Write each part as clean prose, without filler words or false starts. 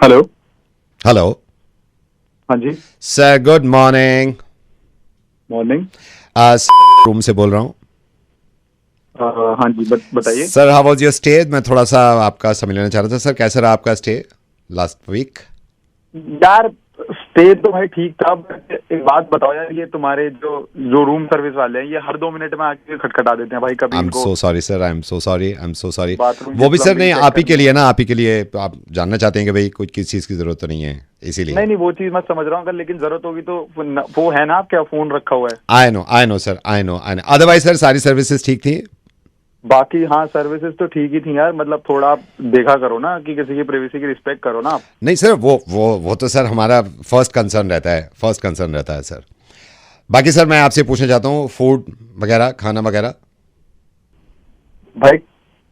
Hello. Hello हाँ जी। Sir, good morning. Morning. Room से बोल रहा हूँ। हाँ जी, बताइए। Sir, how was your stay? मैं थोड़ा सा आपका समय लेना चाह रहा था। सर, कैसा रहा आपका स्टे लास्ट वीक? यार, स्टे तो भाई ठीक था, बट एक बात बताओ यार, ये तुम्हारे जो जो रूम सर्विस वाले हैं, ये हर 2 मिनट में आके खटखटा देते हैं भाई। कभी आई एम इनको so sorry sir, I am so sorry, I am so sorry. Bathroom की वो भी सर प्लम्बिंग नहीं, चेक आप ही के करनी लिए है। ना, आप ही के लिए। आप जानना चाहते हैं कि भाई कुछ किस चीज़ की ज़रूरत तो नहीं है, इसीलिए। नहीं नहीं, वो चीज मैं समझ रहा हूँ, अगर लेकिन जरूरत होगी तो वो है ना, आप क्या फोन रखा हुआ है। I know sir, I know. Otherwise sir, सारी सर्विसेज ठीक थी। बाकी हाँ, सर्विसेज तो ठीक ही थी यार। मतलब थोड़ा आप देखा करो ना कि किसी की प्राइवेसी की रिस्पेक्ट करो ना आप। नहीं सर, वो तो सर हमारा फर्स्ट कंसर्न रहता है, फर्स्ट कंसर्न रहता है सर। बाकी सर, मैं आपसे पूछना चाहता हूँ, फूड वगैरह, खाना वगैरह। भाई,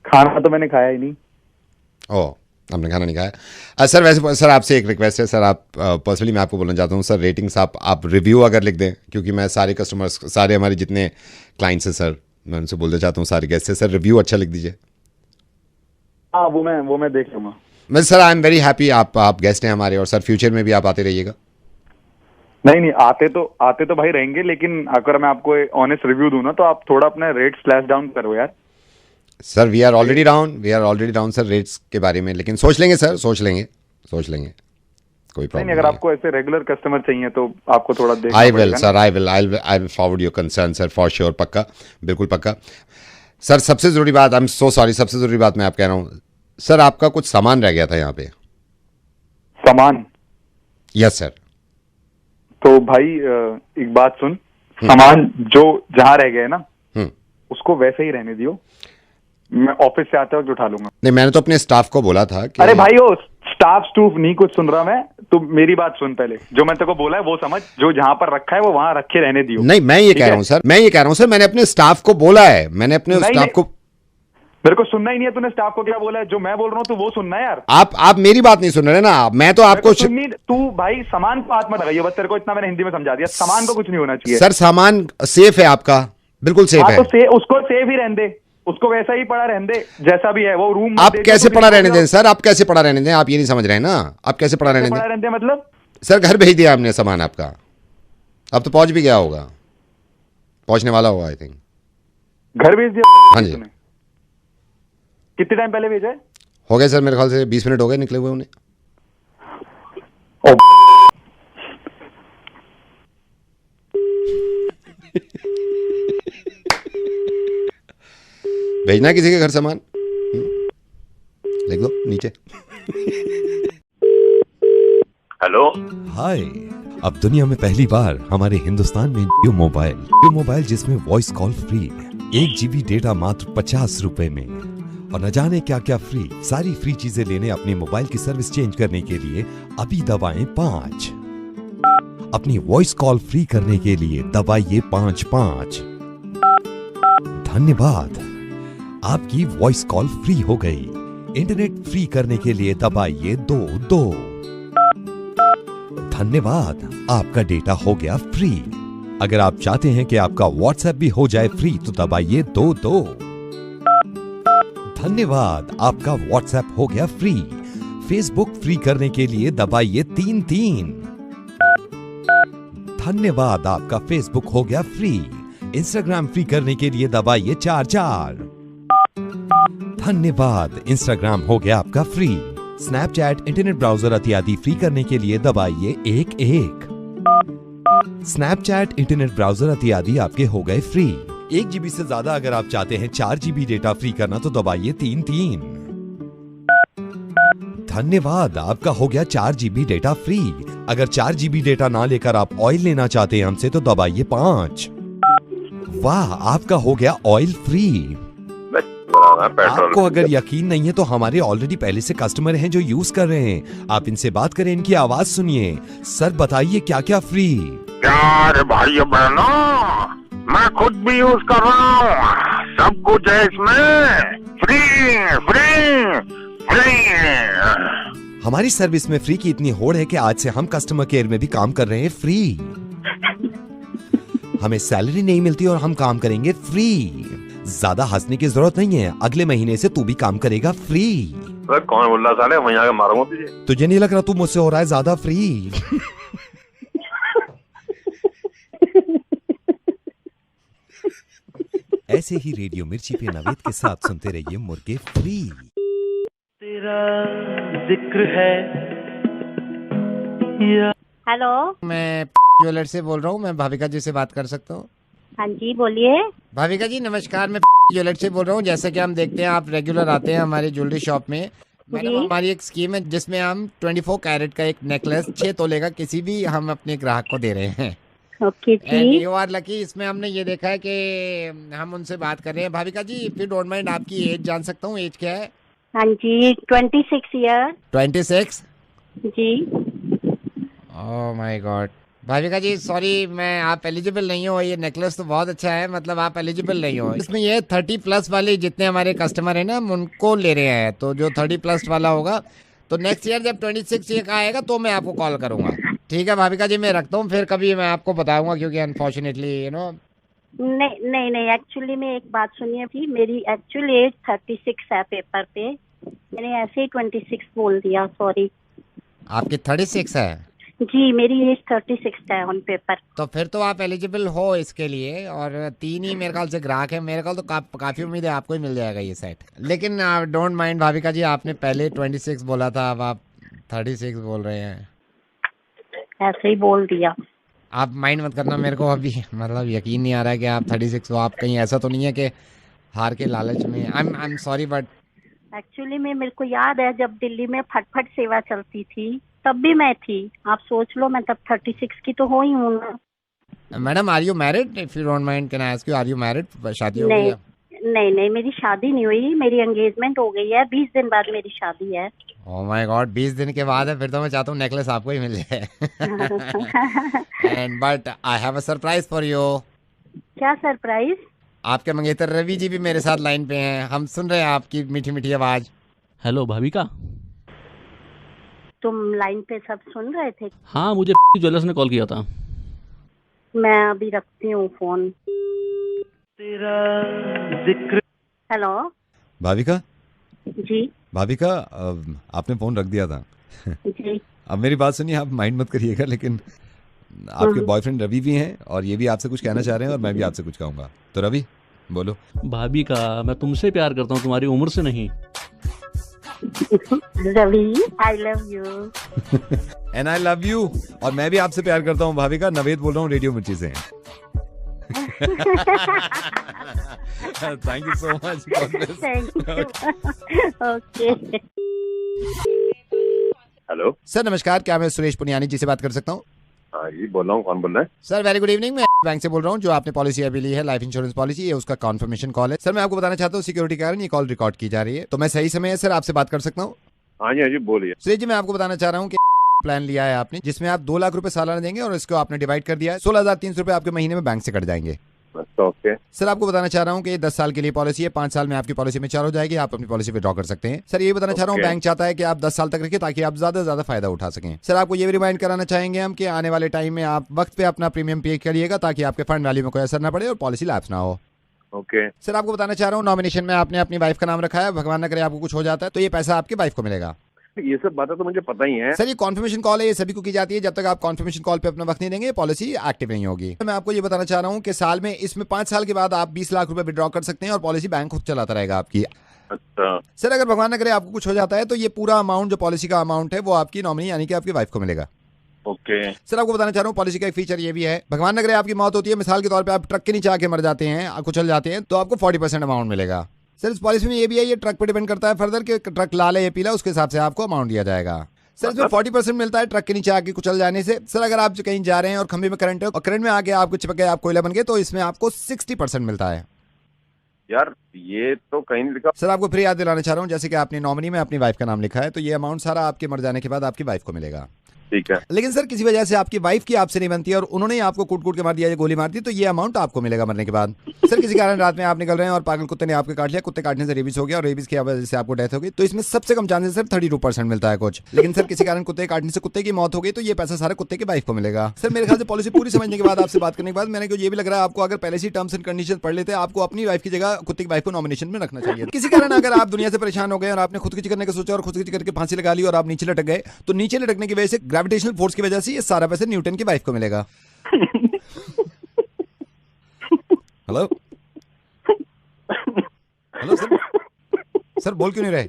खाना तो मैंने खाया ही नहीं। ओह, आपने खाना नहीं खाया। सर वैसे सर, आपसे एक रिक्वेस्ट है सर। आप पर्सनली मैं आपको बोलना चाहता हूँ सर, रेटिंग्स आप रिव्यू अगर लिख दें, क्योंकि मैं सारे कस्टमर्स, सारे हमारे जितने क्लाइंट्स हैं सर, मैं उनसे बोलना चाहता हूँ, सारे गेस्ट से सर रिव्यू अच्छा लिख दीजिए। हाँ, वो मैं देख लूंगा। मैं sir, I am very happy, आप गेस्ट हैं हमारे, और सर फ्यूचर में भी आप आते रहिएगा। नहीं नहीं, आते तो भाई रहेंगे, लेकिन अगर मैं आपको ऑनेस्ट रिव्यू दूं ना, तो आप थोड़ा अपने रेट स्लैश डाउन करो यार। Sir we are already down sir rates के बारे में, लेकिन सोच लेंगे सर, सोच लेंगे, कोई नहीं प्रॉब्लम नहीं, अगर नहीं है। आपको ऐसे रेगुलर कस्टमर चाहिए तो आपको थोड़ा देखना आई विल पड़ेगा ना। Sir, I will forward your concern sir, for sure, पक्का, बिल्कुल पक्का। सर सबसे ज़रूरी बात, आई एम सो सॉरी, सबसे ज़रूरी बात मैं आप कह रहा हूँ सर, आपका कुछ सामान रह गया था यहाँ पे। सामान? Yes sir. तो भाई एक बात सुन, सामान जो जहाँ रह गए ना, हम्म। उसको वैसे ही रहने दियो। मैं ऑफिस से आते वक्त उठा लूंगा। नहीं, मैंने तो अपने स्टाफ को बोला था कि अरे भाई, ओ स्टाफ स्टूफ नहीं कुछ सुन रहा मैं। तो मेरी बात सुन, पहले जो मैं तेरे को बोला है वो समझ। जो जहां पर रखा है वो वहां रखे रहने दियो। नहीं, मैं ये ठीक कह है? रहा हूँ सर, मैंने अपने स्टाफ को बोला है, मैंने अपने नहीं स्टाफ नहीं, को। मेरे को सुनना ही नहीं है। तूने स्टाफ को क्या बोला है? जो मैं बोल रहा हूँ तो वो सुनना है यार। आप मेरी बात नहीं सुन रहे ना, मैं तो मेरे को आपको सुननी। तू भाई सामान को हाथ मत लगाइए, बस तेरे को इतना मैंने हिंदी में समझा दिया। सामान को कुछ नहीं होना चाहिए सर, सामान सेफ है आपका, बिल्कुल सेफ हाँ, है। तो उसको सेफ ही रहने दे। उसको वैसा ही पड़ा रहने दे जैसा भी है। वो रूम आप कैसे पड़ा रहने दें सर, आप कैसे पड़ा रहने दें? आप ये नहीं समझ रहे हैं ना, आप कैसे पड़ा रहने दें? मतलब सर, घर भेज दिया हमने सामान आपका, अब तो पहुंच भी गया होगा, पहुंचने वाला होगा आई थिंक। घर भेज दिया? हाँ जी। तूने कितने टाइम पहले भेजा है? हो गए सर, मेरे ख्याल से 20 मिनट हो गए निकले हुए उन्हें। ओ, भेजना है किसी के घर सामान? लिख लो नीचे। हेलो। हाय। अब दुनिया में पहली बार हमारे हिंदुस्तान में जियो मोबाइल जिसमें voice call free, 1 GB data मात्र 50 रुपए में, और न जाने क्या क्या फ्री। सारी फ्री चीजें लेने अपने मोबाइल की सर्विस चेंज करने के लिए अभी दबाएं 5। अपनी वॉइस कॉल फ्री करने के लिए दबाइए 5 धन्यवाद, आपकी वॉइस कॉल फ्री हो गई। इंटरनेट फ्री करने के लिए दबाइए 2 धन्यवाद, आपका डेटा हो गया फ्री। अगर आप चाहते हैं कि आपका व्हाट्सएप भी हो जाए फ्री तो दबाइए 2 धन्यवाद, आपका व्हाट्सएप हो गया फ्री। फेसबुक फ्री करने के लिए दबाइए 3 धन्यवाद, आपका फेसबुक हो गया फ्री। इंस्टाग्राम फ्री करने के लिए दबाइए 4 धन्यवाद, इंस्टाग्राम हो गया आपका फ्री। स्नैपचैट, इंटरनेट ब्राउजर इत्यादि फ्री करने के लिए दबाइए 1 स्नैपचैट, इंटरनेट ब्राउजर इत्यादि आपके हो गए फ्री। 1 GB से ज्यादा अगर आप चाहते हैं 4 GB डेटा फ्री करना तो दबाइए 3 धन्यवाद, आपका हो गया 4 GB डेटा फ्री। अगर 4 GB डेटा ना लेकर आप ऑयल लेना चाहते हैं हमसे तो दबाइए 5। वाह, आपका हो गया ऑयल फ्री। आपको अगर यकीन नहीं है तो हमारे ऑलरेडी पहले से कस्टमर हैं जो यूज कर रहे हैं, आप इनसे बात करें, इनकी आवाज सुनिए। सर बताइए क्या क्या फ्री? यार भाई बहनों, मैं खुद भी यूज कर रहा हूँ, सब कुछ है इसमें फ्री फ्री फ्री। हमारी सर्विस में फ्री की इतनी होड़ है कि आज से हम कस्टमर केयर में भी काम कर रहे हैं फ्री। हमें सैलरी नहीं मिलती और हम काम करेंगे फ्री। ज्यादा हंसने की जरूरत नहीं है, अगले महीने से तू भी काम करेगा फ्री। अरे कौन बोल रहा साले, वहीं आके मारूंगा तुझे। तुझे नहीं लग रहा तू मुझसे हो रहा है ज्यादा फ्री? ऐसे ही रेडियो मिर्ची पे नवेद के साथ सुनते रहिए मुर्गे फ्री। तेरा जिक्र है। हेलो, मैं ज्वेलर से बोल रहा हूँ, मैं भाविका जी से बात कर सकता हूँ? हाँ जी बोलिए। भाविका जी नमस्कार, मैं ज्वेलर से बोल रहा हूँ। जैसा कि हम देखते हैं आप रेगुलर आते हैं हमारी ज्वेलरी शॉप में। मैडम जी। हमारी एक स्कीम है जिसमें हम 24 कैरेट का एक नेकलेस 6 तोले का किसी भी हम अपने ग्राहक को दे रहे हैं। ओके एंड जी। You are lucky. इसमें हमने ये देखा है कि हम उनसे बात कर रहे हैं। Bhavika ji if you don't mind, आपकी एज जान सकता हूँ? एज क्या है? हाँ जी 26 ईयर। 26? जी। Oh my god. Bhavika ji sorry, मैं आप एलिजिबल नहीं हो। ये नेकलेस तो बहुत अच्छा है, मतलब आप एलिजिबल नहीं हो इसमें। ये 30+ वाले जितने हमारे कस्टमर हैं ना, हम उनको ले रहे हैं। तो जो 30+ वाला होगा, तो नेक्स्ट ईयर जब 26 ईयर का आएगा तो मैं आपको कॉल करूंगा। ठीक है भाविका जी, मैं रखता हूँ, फिर कभी मैं आपको बताऊंगा, क्योंकि अनफॉर्चुनेटली यू नो। नहीं नहीं नहीं, एक्चुअली में एक बात सुनिए भी, मेरी एक्चुअल एज 36 है पेपर पे। मैंने ऐसे ही 26 बोल दिया, सॉरी। आपकी 36 है? जी मेरी एज 36 है ऑन पेपर। तो फिर तो आप एलिजिबल हो इसके लिए। और 3 ही मेरे ख्याल से ग्राहक है मेरे ख्याल, तो काफी उम्मीद है आपको ही मिल जाएगा ये सेट। लेकिन डोंट माइंड भाविका जी, आपने पहले 26 बोला था, अब आप 36 बोल रहे हैं। ऐसे ही बोल दिया। आप माइंड मत करना मेरे को, अभी मतलब यकीन नहीं आ रहा है कि आप 36 हो। आप कहीं ऐसा तो नहीं है कि हार के लालच में? I am sorry but actually में मेरे को याद है जब दिल्ली में फटफट सेवा चलती थी तब भी मैं थी। आप सोच लो, मैं तब 36 की तो हो ही हूँ ना। Madam are you married? If you don't mind can I ask you, are you married? शादी हो गई नहीं है? नहीं नहीं, मेरी शादी नहीं हुई, मेरी एंगेजमेंट हो गई है। 20 दिन बाद मेरी शादी है। ओह माय गॉड, 20 दिन के बाद है? फिर तो मैं चाहता हूँ नेकलेस आपको ही मिल जाए। And but I have a surprise for you. क्या सरप्राइज? आपके मंगेतर रवि जी भी मेरे साथ लाइन पे हैं, हम सुन रहे हैं आपकी मीठी मीठी आवाज। हेलो भाविका। तुम लाइन पे सब सुन रहे थे? हाँ, मुझे ज्वेलर्स ने कॉल किया था। मैं अभी रखती हूँ फोन। तेरा जिक्र। हेलो। भाविका, जी भाविका आपने फोन रख दिया था। जी। अब मेरी बात सुनिए, आप माइंड मत करिएगा, लेकिन आपके बॉयफ्रेंड रवि भी हैं और ये भी आपसे कुछ कहना चाह रहे हैं और मैं भी आपसे कुछ कहूंगा। तो रवि बोलो। भाविका, मैं तुमसे प्यार करता हूँ, तुम्हारी उम्र से नहीं। Ravi I love you. And I love you. और मैं भी आपसे प्यार करता हूँ भाविका। नवेद बोल रहा हूँ रेडियो मिर्ची से। Thank you so much. Thank you. Okay. Hello sir नमस्कार, क्या मैं सुरेश पुनियानी जी से बात कर सकता हूँ? हाँ जी बोल रहा हूँ, कौन बोल रहा है? सर वेरी गुड इवनिंग, मैं बैंक से बोल रहा हूँ। जो आपने पॉलिसी अभी ली है, लाइफ इंश्योरेंस पॉलिसी, ये उसका कॉन्फर्मेशन कॉल है। सर मैं आपको बताना चाहता हूँ सिक्योरिटी के कारण ये कॉल रिकॉर्ड की जा रही है, तो मैं सही समय है सर आपसे बात कर सकता हूँ? हाँ जी बोलिए। सुरेश जी मैं आपको बताना चाह रहा हूँ कि प्लान लिया है आपने, जिसमें आप 2 लाख रुपए सालाना देंगे और इसको आपने डिवाइड कर दिया है। 16,300 रुपए आपके महीने में बैंक से कट जाएंगे। ओके सर आपको बताना चाह रहा हूँ कि 10 साल के लिए पॉलिसी है, 5 साल में आपकी पॉलिसी में 4 हो जाएगी, आप अपनी पॉलिसी विड्रॉ कर सकते हैं। सर ये बताना चाह रहा हूँ, Okay. बैंक चाहता है कि आप 10 साल तक रखिए ताकि आप ज्यादा से ज्यादा फायदा उठा सकें। सर आपको ये भी रिमाइंड कराना चाहेंगे हम कि आने वाले टाइम में आप वक्त पे अपना प्रीमियम पे करिएगा ताकि आपके फंड वैल्यू में कोई असर ना पड़े और पॉलिसी लैप्स ना हो। ओके। सर आपको बताना चाह रहा हूँ, नॉमिनेशन में आपने अपनी वाइफ का नाम रखा है, भगवान ना करे आपको कुछ हो जाता है तो ये पैसा आपकी वाइफ को मिलेगा। ये सब बातें तो मुझे पता ही है। सर ये कॉन्फर्मेशन कॉल है, ये सभी को की जाती है। जब तक आप कॉन्फर्मेशन कॉल पे अपना वक्त नहीं देंगे पॉलिसी एक्टिव नहीं होगी। मैं आपको ये बताना चाह रहा हूँ कि साल में इसमें 5 साल के बाद आप 20 लाख रुपए विड्रॉ कर सकते हैं और पॉलिसी बैंक खुद चलाता रहेगा आपकी। अच्छा सर अगर भगवान न करे आपको कुछ हो जाता है तो ये पूरा अमाउंट जो पॉलिसी का अमाउंट है वो आपकी नॉमिनी यानी कि आपकी वाइफ को मिलेगा। ओके। सर आपको बताना चाह रहा हूँ पॉलिसी का एक फीचर ये भी है, भगवान न करे आपकी मौत होती है, मिसाल के तौर पे आप ट्रक के नीचे आके मर जाते हैं, कुचल जाते हैं, तो आपको 40% अमाउंट मिलेगा। सर इस पॉलिसी में ये भी है, ये ट्रक पे डिपेंड करता है फर्दर कि ट्रक लाल है या पीला, उसके हिसाब से आपको अमाउंट दिया जाएगा। सर इसमें 40% मिलता है ट्रक के नीचे आके कुचल जाने से। सर अगर आप कहीं जा रहे हैं और खंभे में करंट है और करंट में आके आपको चिपक गए, आप कोयला बन गए, तो इसमें आपको 60% मिलता है। यार ये तो कहीं नहीं लिखा। सर आपको फिर याद दिलाना चाह रहा हूँ, जैसे कि आपने नॉमिनी में अपनी वाइफ का नाम लिखा है तो ये अमाउंट सारा आपके मर जाने के बाद आपकी वाइफ को मिलेगा। ठीक है। लेकिन सर किसी वजह से आपकी वाइफ की आपसे नहीं बनती और उन्होंने आपको कूट के मार दिया या गोली मार दी, तो ये अमाउंट आपको मिलेगा मरने के बाद। सर किसी कारण रात में आप निकल रहे हैं और पागल कुत्ते ने आपको काट लिया, कुत्ते काटने से रेबीज हो गया और रेबीज की वजह से आपको डेथ हो गई, तो इसमें सबसे कम चांसेस सर 32% मिलता है कुछ। लेकिन सर किसी कारण कुत्ते काटने से कुत्ते की मौत हो गई, तो ये पैसा सारा कुत्ते की वाइफ को मिलेगा। सर मेरे ख्याल से पॉलिसी पूरी समझने के बाद, आपसे बात करने के बाद, मैंने ये भी लग रहा है आपको अगर पहले से टर्म्स एंड कंडीशन पढ़ लेते, आपको अपनी वाइफ की जगह कुत्ते की वाइफ को नॉमिनेशन में रखना चाहिए। किसी कारण अगर आप दुनिया से परेशान हो गए और आपने खुदकुशी करने का सोचा और खुदकुशी करके फांसी लगा ली और आप नीचे लटक गए, तो नीचे लटकने की वजह से ग्रेविटेशनल फोर्स की वजह से ये सारा पैसा न्यूटन की वाइफ को मिलेगा। हेलो हेलो सर बोल क्यों नहीं रहे?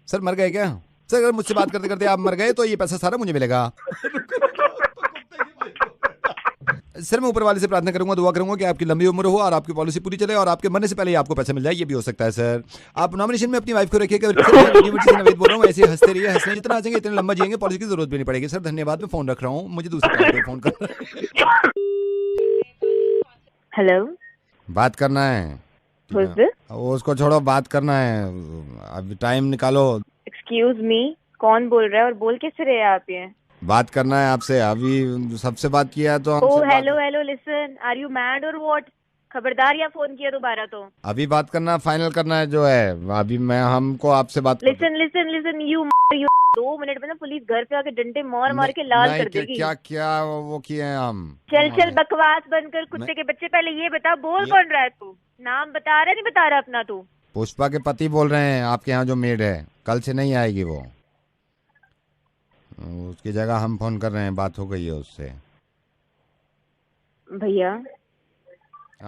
सर मर गए क्या? सर अगर मुझसे बात करते करते आप मर गए तो ये पैसा सारा मुझे मिलेगा। सर मैं ऊपर वाले से प्रार्थना करूंगा, दुआ करूंगा कि आपकी लंबी उम्र हो और आपकी पॉलिसी पूरी चले और आपके मरने से पहले ही आपको पैसा मिल जाए, ये भी हो सकता है। सर आप नॉमिनेशन में अपनी वाइफ को रखिएगा। नवेद बोल रहा हूँ, ऐसे हंसते रहिए, हंसने जितना हंसेंगे इतने लंबा जिएंगे, पॉलिसी की जरूरत भी नहीं पड़ेगी। सर धन्यवाद, मैं फोन रख रहा हूँ, मुझे दूसरे फोन कर। हेलो, बात करना है। उसको छोड़ो, बात करना है, अब टाइम निकालो। एक्सक्यूज मी, कौन बोल रहा है और बोल किस रहे हैं आप? ये बात करना है आपसे, अभी सबसे बात किया है तो oh hello listen, are you mad or what? खबरदार, या फोन किया दोबारा तो अभी बात करना, फाइनल करना है जो है अभी। मैं हमको आपसे बात लिसन यू 2 मिनट में ना पुलिस घर पे आके डंडे मार के लाल कर देगी। क्या वो किए हैं हम? चल बकवास बंद कर, कुत्ते के बच्चे। पहले ये बता, बोल कौन रहा है तू? नाम बता रहा है, नहीं बता रहा अपना तू? पुष्पा के पति बोल रहे हैं, आपके यहाँ जो मेड है, कल से नहीं आएगी वो, उसकी जगह हम फोन कर रहे हैं, बात हो गई है उससे। भैया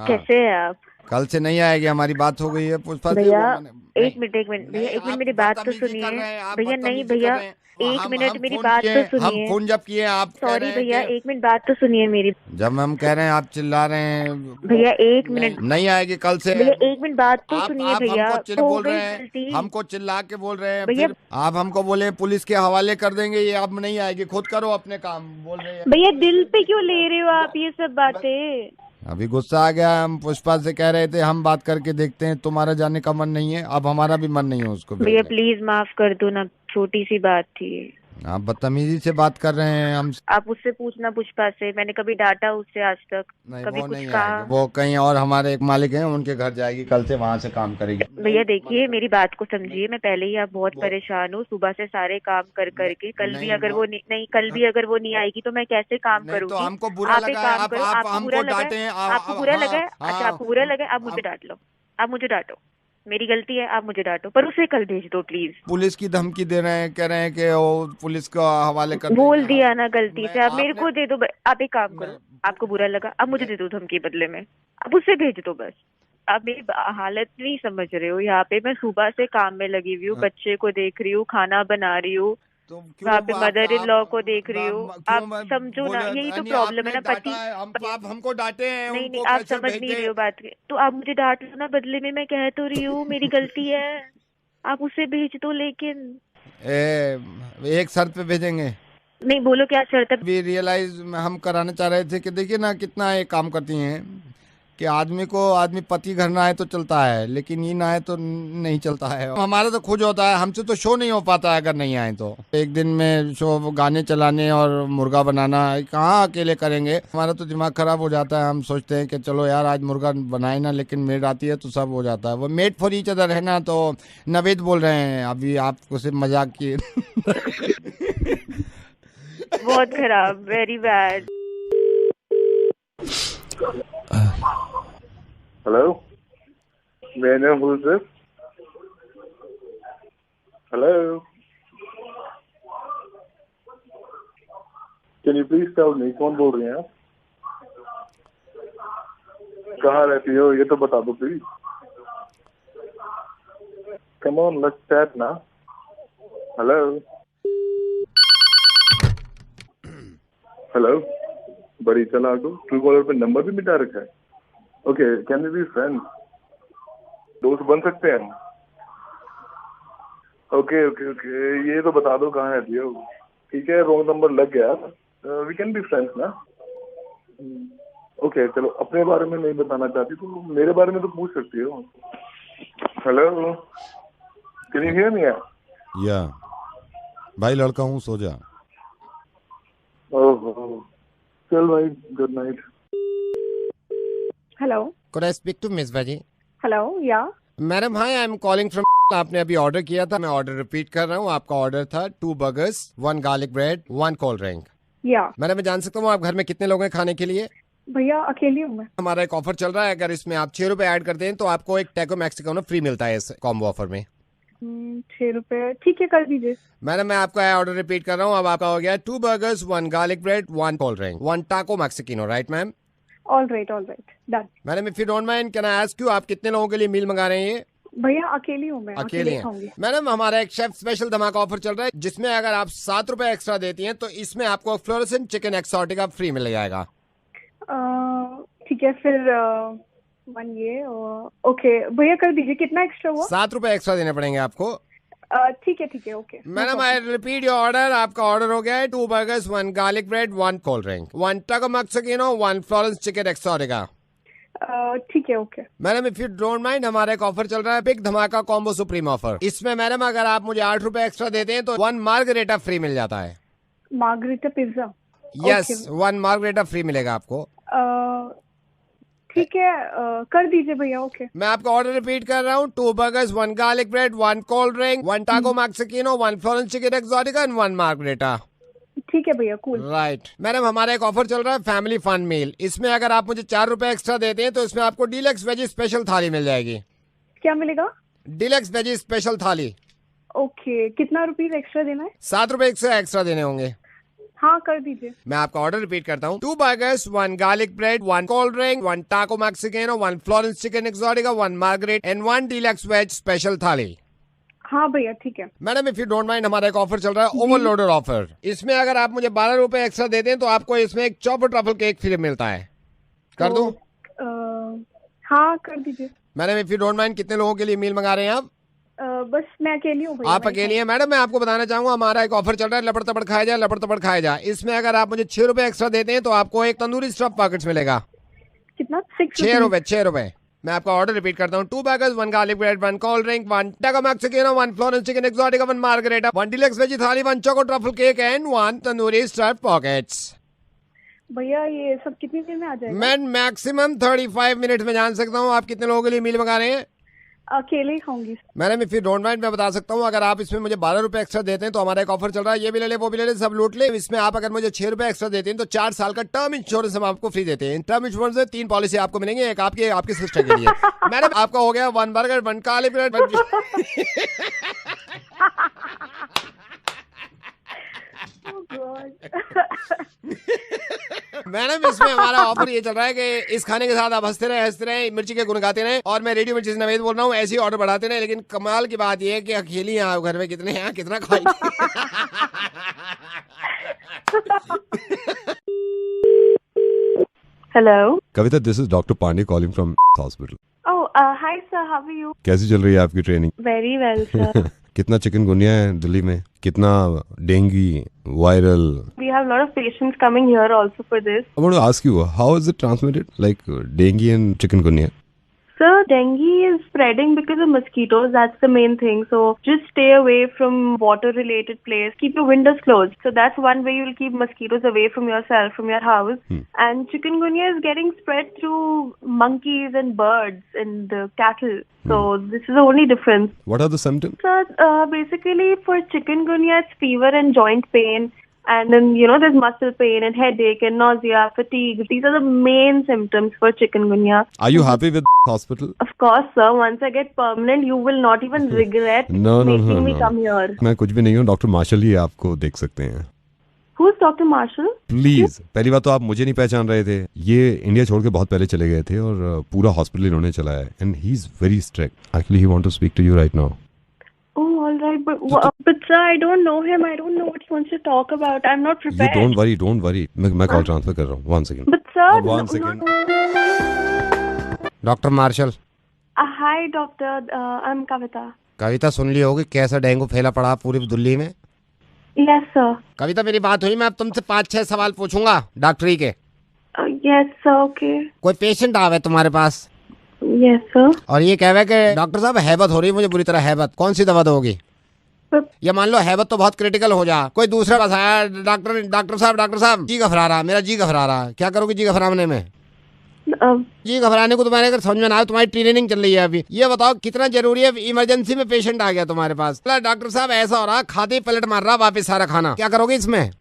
कैसे है आप? कल से नहीं आएगी, हमारी बात हो गई है पुष्पा से। भैया एक मिनट भैया, एक मिनट मेरी बात तो सुनिए भैया। नहीं भैया, एक मिनट मेरी बात तो सुनिए। हम फोन जब किए आप, सॉरी भैया, एक मिनट बात तो सुनिए मेरी। जब हम कह रहे हैं आप चिल्ला रहे हैं। भैया एक मिनट, नहीं आएगी कल से। भैया एक मिनट बात तो सुनिए भैया। बोल रहे हैं, हमको चिल्ला के बोल रहे हैं भैया। आप हमको बोले पुलिस के हवाले कर देंगे, ये अब नहीं आएगी, खुद करो अपने काम, बोल रहे हैं। भैया दिल पे क्यों ले रहे हो आप ये सब बातें? अभी गुस्सा आ गया, हम पुष्पा से कह रहे थे हम बात करके देखते हैं, तुम्हारा जाने का मन नहीं है, अब हमारा भी मन नहीं है उसको। भैया प्लीज माफ कर दो ना, छोटी सी बात थी। आप बदतमीजी से बात कर रहे हैं हम। आप उससे पूछना पुष्पा से, मैंने कभी डांटा उससे आज तक? कभी कुछ कहा? वो कहीं और हमारे एक मालिक हैं, उनके घर जाएगी कल से, वहाँ से काम करेगी। भैया देखिए मेरी बात को समझिए, मैं पहले ही आप बहुत परेशान हूँ सुबह से सारे काम कर करके। कल भी अगर वो नहीं आएगी तो मैं कैसे काम करूँगी? तो हमको बुरा लगा, आपको बुरा लगा? अच्छा आपको बुरा लगा, आप मुझे डांट लो, आप मुझे डांटो, मेरी गलती है, आप मुझे डांटो, पर उसे कल भेज दो प्लीज। पुलिस की धमकी दे रहे हैं, कह रहे हैं कि वो पुलिस को हवाले कर बोल दिया ना गलती से, आप मेरे को दे दो। आप एक काम करो, आपको बुरा लगा, अब मुझे दे दो धमकी बदले में, अब उसे भेज दो बस। आप मेरी हालत नहीं समझ रहे हो, यहाँ पे मैं सुबह से काम में लगी हुई हूँ, बच्चे को देख रही हूँ, खाना बना रही हूँ, वहाँ पे मदर इन लॉ को देख रही हूँ। आप समझो ना, यही तो प्रॉब्लम है ना। पति आप हमको डांटे हैं। नहीं आप समझ नहीं रहे हो बात के, तो आप मुझे डांट लो ना, बदले में मैं कह तो रही हूँ मेरी गलती है, आप उसे भेज दो। लेकिन एक शर्त पे भेजेंगे। नहीं बोलो क्या शर्त है? भी रियलाइज हम कराना चाह रहे थे कि देखिए ना कितना ये काम करती हैं कि आदमी पति घर ना आए तो चलता है, लेकिन ये ना आए तो नहीं चलता है। हमारा तो खुद होता है, हमसे तो शो नहीं हो पाता है अगर नहीं आए तो। एक दिन में शो गाने चलाने और मुर्गा बनाना कहाँ अकेले करेंगे, हमारा तो दिमाग खराब हो जाता है। हम सोचते हैं कि चलो यार आज मुर्गा बनाए ना, लेकिन मेड आती है तो सब हो जाता है। वो मेड फॉर ईच अदर है ना। तो नवेद बोल रहे हैं, अभी आप उसे मजाक किए। बहुत खराब, very bad. Hello? May I know who's this? Hello? Can you please tell me कौन बोल रहे हैं आप? कहाँ रहती हो ये तो बता दो please. Come on, let's chat now. Hello? Hello? बड़ी चालाक हो, ट्रू कॉलर पे नंबर भी मिटा रखा है। Okay, can we be friends? दोस्त बन सकते हैं? ओके, ये तो बता दो कहाँ रहती हो। ठीक है, रॉन्ग नंबर लग गया, वी कैन बी फ्रेंड्स ना। ओके चलो, अपने बारे में नहीं बताना चाहती तो मेरे बारे में तो पूछ सकती हो। Hello, can you hear me? Yeah भाई लड़का हूँ, सो जा। ओहो, चल भाई, good night. Hello, Could I speak to Miss Baji? Hello, yeah madam hi, I am calling from. आपने अभी ऑर्डर किया था, मैं ऑर्डर रिपीट कर रहा हूँ। आपका ऑर्डर था 2 burgers, 1 garlic bread, 1 cold drink. या मैडम मैं जान सकता हूँ आप घर में कितने लोग हैं खाने के लिए? भैया अकेली हूँ मैं। हमारा एक ऑफर चल रहा है, अगर इसमें आप 6 रुपए ऐड कर दें तो आपको एक टैको मैक्सिकानो फ्री मिलता है इस कॉम्बो ऑफर में। 6 रुपए, ठीक है, कर दीजिए। मैडम मैं आपका ऑर्डर रिपीट कर रहा हूँ। अब आपका हो गया 2 burgers, 1 garlic bread, 1 cold drink, 1 taco Mexicano, right ma'am? All right, done. Madam if you don't mind can I ask you, आप कितने लोगों के लिए मील मंगा रहे हैं ये? भैया अकेली हूँ मैं, अकेले खाऊंगी। हैं। मैडम हमारा एक शेफ स्पेशल धमाका ऑफर चल रहा है, जिसमें अगर आप 7 रुपए एक्स्ट्रा देती हैं तो इसमें आपको फ्लोरेसेंट चिकन एक्सोटिका फ्री मिल जाएगा। ठीक है, फिर 1 ये ओके भैया, कर दीजिए। कितना एक्स्ट्रा हुआ? 7 रुपए एक्स्ट्रा देने पड़ेंगे आपको। ठीक है, okay. Madam I repeat your order. आपका ऑर्डर हो गया है 2 burgers, 1 garlic bread, 1 cold drink, 1 taco mexicano, 1 Florence chicken Exotica. ठीक है, okay. Madam if you don't mind, हमारा एक ऑफर चल रहा है, बिग धमाका कॉम्बो सुप्रीम ऑफर। इसमें मैडम अगर आप मुझे 8 रुपए एक्स्ट्रा देते हैं तो 1 मार्गरेटा फ्री मिल जाता है। Margherita pizza? Yes, 1 margherita free मिलेगा आपको। ठीक है, कर दीजिए भैया, ओके। मैं आपका ऑर्डर रिपीट कर रहा हूँ, 2 burgers, 1 garlic bread, 1 cold drink, 1 taco mexicano, 1 Florence chicken exotica and 1 margherita. ठीक है भैया, कूल। राइट। मैडम हमारा एक ऑफर चल रहा है, फैमिली फन मील। इसमें अगर आप मुझे 4 रुपए एक्स्ट्रा देते हैं तो इसमें आपको डीलक्स वेजी स्पेशल थाली मिल जाएगी। क्या मिलेगा? डीलक्स वेजी स्पेशल थाली। ओके, कितना रुपीज एक्स्ट्रा देना है? 7 रुपए एक्स्ट्रा देने होंगे। हाँ, कर दीजिए। मैं आपका ऑर्डर रिपीट करता हूँ, 2 burgers, 1 garlic bread, 1 cold drink, 1 taco mexicano, 1 Florence chicken exotica, 1 margherita and 1 deluxe veg special thali. हाँ भैया, ठीक है। Madam if you don't mind, हमारा एक ऑफर चल रहा है, ओवरलोडर ऑफर। इसमें अगर आप मुझे 12 रुपए एक्स्ट्रा देते हैं तो आपको इसमें एक चॉपर ट्रफल केक फ्री मिलता है। कर दूं? हाँ, कर दीजिए। Madam if you don't mind, कितने लोगों के लिए मील मंगा रहे हैं आप? बस मैं अकेली हूँ भैया। आप अकेली हैं? मैडम मैं आपको बताना चाहूंगा, हमारा एक ऑफर चल रहा है, लपड़ तपड़ खाया जाए, लपड़ तपड़ खाया जाए। इसमें अगर आप मुझे 6 रुपए एक्स्ट्रा देते हैं तो आपको एक तंदूरी स्टफ पॉकेट्स मिलेगा। कितना? 6 रुपए। मैं आपका ऑर्डर रिपीट करता हूँ, 2 burgers, 1 garlic bread, 1 cold drink, 1 taco mexicano, 1 Florence chicken exotica, 1 margherita, 1 deluxe veggie thali, 1 choco truffle cake and 1 tandoori stuff pockets. भैया ये सब कितनी देर में आ जाएगा? मैं मैक्सिमम 35 मिनट में जान सकता हूँ आप कितने लोगों के लिए मील मंगा रहे हैं। अकेले ही खाऊंगी। Madam if you don't mind, मैं बता सकता हूँ, अगर आप इसमें मुझे 12 रुपए एक्स्ट्रा देते हैं तो हमारा एक ऑफर चल रहा है, ये भी ले ले, वो भी ले ले, सब लूट ले। इसमें आप अगर मुझे 6 रुपए एक्स्ट्रा देते हैं तो 4 साल का टर्म इंश्योरेंस हम आपको फ्री देते हैं। टर्म इंश्योरेंस में 3 पॉलिसी आपको मिलेंगे, एक आपकी सिस्टर के लिए। मैडम आपका हो गया 1 बर्गर, 1 गार्लिक ब्रेड, 1 मैडम इसमें हमारा ऑफर ये चल रहा है कि इस खाने के साथ आप हंसते रहे, मिर्ची के गुण गाते रहे। और मैं रेडियो मिर्ची से नवेद बोल रहा हूँ, ऐसे ही ऑर्डर बढ़ाते रहे। लेकिन कमाल की बात ये है कि अकेली हैं आप घर में, कितने हैं, कितना खाएंगे। Hello Kavita, this is doctor Pandey calling from hospital. Hi sir, how are you? कैसी चल रही है आपकी ट्रेनिंग? Very well sir. कितना चिकनगुनिया है दिल्ली में, कितना dengue, viral? We have a lot of patients coming here also for this. I want to ask you, how is it transmitted, like dengue and chikungunya? Sir, dengue is spreading because of mosquitoes. That's the main thing. So just stay away from water-related place. Keep your windows closed. So that's one way you'll keep mosquitoes away from yourself, from your house. And chikungunya is getting spread through monkeys and birds and cattle. So this is the only difference. What are the symptoms? Sir, basically for chikungunya, it's fever and joint pain. And then, there's muscle pain and headache and nausea, fatigue. These are the main symptoms for chikungunya. Are you happy with hospital? Of course, sir. Once I get permanent, you will not even regret making me come here. मैं कुछ भी नहीं हूँ, doctor martial ही आपको देख सकते हैं। Who's Dr. Marshall? Please, पहली बात तो आप मुझे नहीं पहचान रहे थे। ये इंडिया छोड़ के बहुत पहले चले गए थे और पूरा हॉस्पिटल इन्होंने चलाया है। And he is very strict. Actually he want to speak to you right now. Oh, all right, but sir, I don't know him. I don't know what he wants to talk about. I'm not prepared. You don't worry. मैं call transfer कर रहा हूँ। 1 second. But sir, one second. Doctor Marshall. Hi, doctor. I'm Kavita. Kavita सुन ली होगी कैसा dengue फैला पड़ा पूरी दिल्ली में। Yes, sir. कविता मेरी बात हुई, मैं अब तुमसे 5-6 सवाल पूछूंगा डॉक्टरी के। Yes, sir. Okay. कोई पेशेंट आवे तुम्हारे पास Yes, sir. और ये कहे कि डॉक्टर साहब हैबत हो रही है मुझे बुरी तरह, हैबत, कौन सी दवा दोगी? या मान लो हैबत तो बहुत क्रिटिकल हो जा, कोई दूसरा बस आया, डॉक्टर साहब जी घबरा रहा, मेरा जी घबरा रहा, क्या करोगे जी घबराने में? जी घबराने को तुम्हारे अगर समझ में ना आए, तुम्हारी ट्रेनिंग चल रही है अभी, ये बताओ कितना जरूरी है, इमरजेंसी में पेशेंट आ गया तुम्हारे पास, डॉक्टर साहब ऐसा हो रहा, खाते पलट मार रहा वापस सारा खाना, क्या करोगे इसमें?